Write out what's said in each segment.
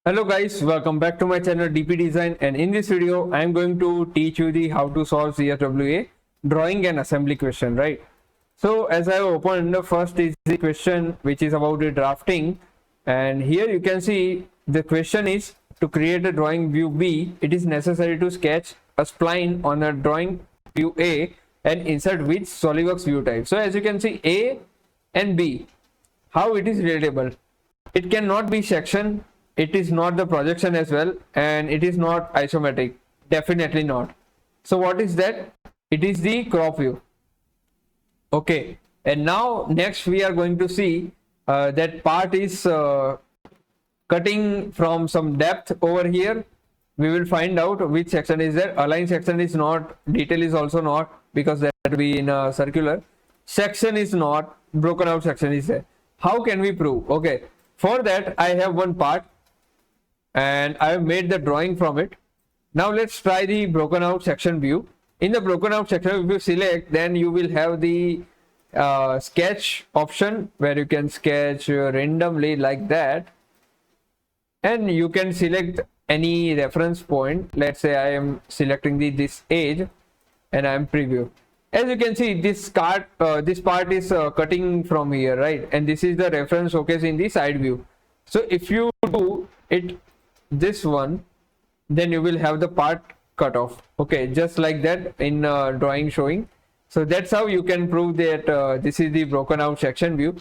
Hello guys, welcome back to my channel DP Design, and in this video I am going to teach you the how to solve CSWA drawing and assembly question, right? So as I opened, the first is the question which is about the drafting, and here you can see the question is to create a drawing view B, it is necessary to sketch a spline on a drawing view A and insert which Solidworks view type. So as you can see, A and B, how it is relatable. It cannot be section, it is not the projection as well, and it is not isometric, definitely not. So what is that? It is the crop view. Okay, and now next we are going to see that part is cutting from some depth over here. We will find out which section is there. Align section is not, detail is also not, because that will be in a circular. Section is not, broken out section is there. How can we prove? Okay, for that I have one part and I have made the drawing from it. Now let's try the broken out section view. In the broken out section, if you select, then you will have the sketch option where you can sketch randomly like that, and you can select any reference point. Let's say I am selecting this edge and I am preview. As you can see, this part is cutting from here, right? And this is the reference showcase in the side view. So if you do it this one, then you will have the part cut off. Okay, just like that in drawing showing. So that's how you can prove that this is the broken out section view.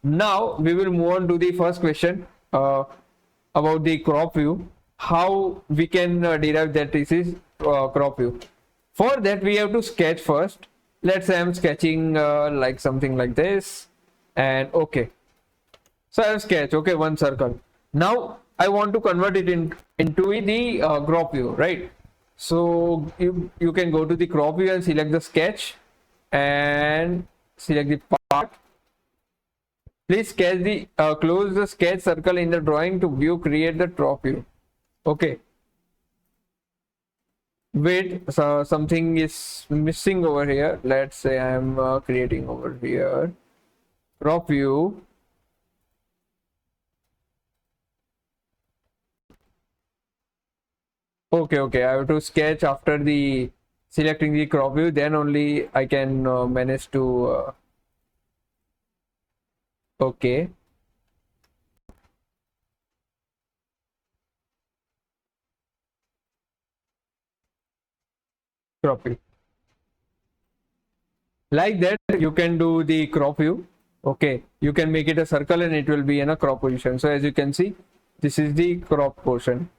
Now we will move on to the first question about the crop view. How we can derive that this is crop view. For that we have to sketch first. Let's say I'm sketching like something like this, and okay, so I have sketched, okay, one circle. Now I want to convert it into the crop view, right? So you can go to the crop view and select the sketch and select the part. Please sketch the close the sketch circle in the drawing to view create the crop view. Okay, wait, so something is missing over here. Let's say I'm creating over here crop view. Okay, I have to sketch after the selecting the crop view, then only I can manage to okay. Crop view. Like that you can do the crop view. Okay, you can make it a circle and it will be in a crop position. So as you can see, this is the crop portion.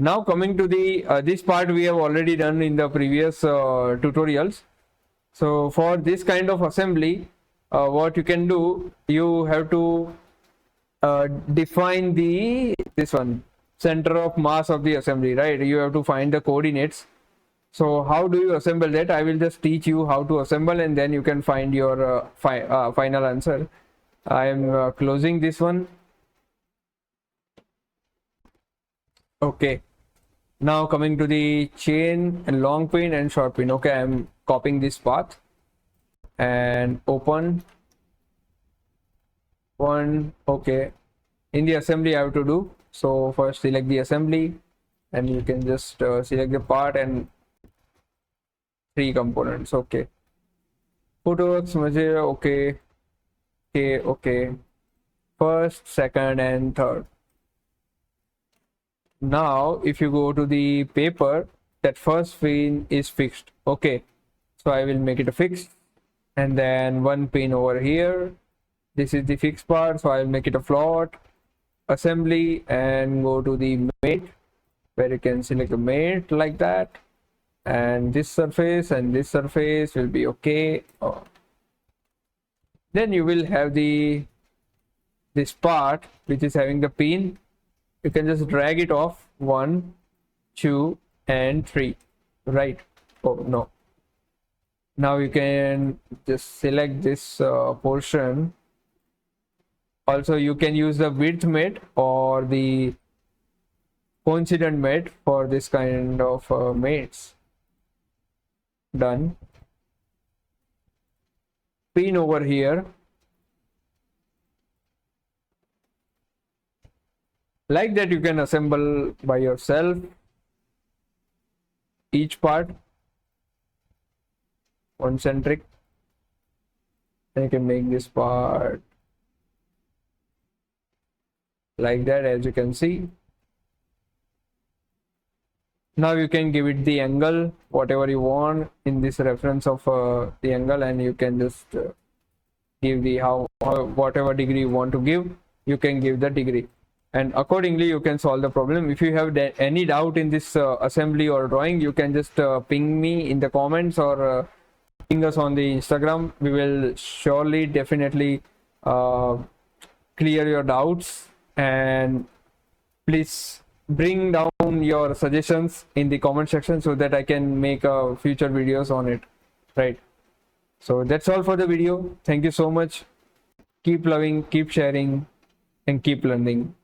Now coming to the this part we have already done in the previous tutorials. So for this kind of assembly, what you can do, you have to define this one center of mass of the assembly, right? You have to find the coordinates. So how do you assemble that? I will just teach you how to assemble, and then you can find your final answer. I am closing this one. Okay, now coming to the chain and long pin and short pin. Okay, I am copying this path and open one. Okay, in the assembly I have to do, so first select the assembly and you can just select the part and three components. Okay, footworks measure. Okay, first, second and third. Now if you go to the paper, that first pin is fixed. Okay, so I will make it a fixed, and then one pin over here, this is the fixed part, so I'll make it a float assembly and go to the mate where you can select the mate like that, and this surface will be okay. Then you will have this part which is having the pin. You can just drag it off 1, 2 and 3, right? Oh no, now you can just select this portion. Also you can use the width mate or the coincident mate for this kind of mates. Done. Pin over here, Like that you can assemble by yourself each part concentric, and you can make this part like that, as you can see. Now you can give it the angle whatever you want in this reference of the angle, and you can just give the whatever degree you want to give, you can give the degree, and accordingly you can solve the problem. If you have any doubt in this assembly or drawing, you can just ping me in the comments, or ping us on the Instagram. We will surely definitely clear your doubts, and please bring down your suggestions in the comment section so that I can make future videos on it, right? So that's all for the video. Thank you so much. Keep loving, keep sharing, and keep learning.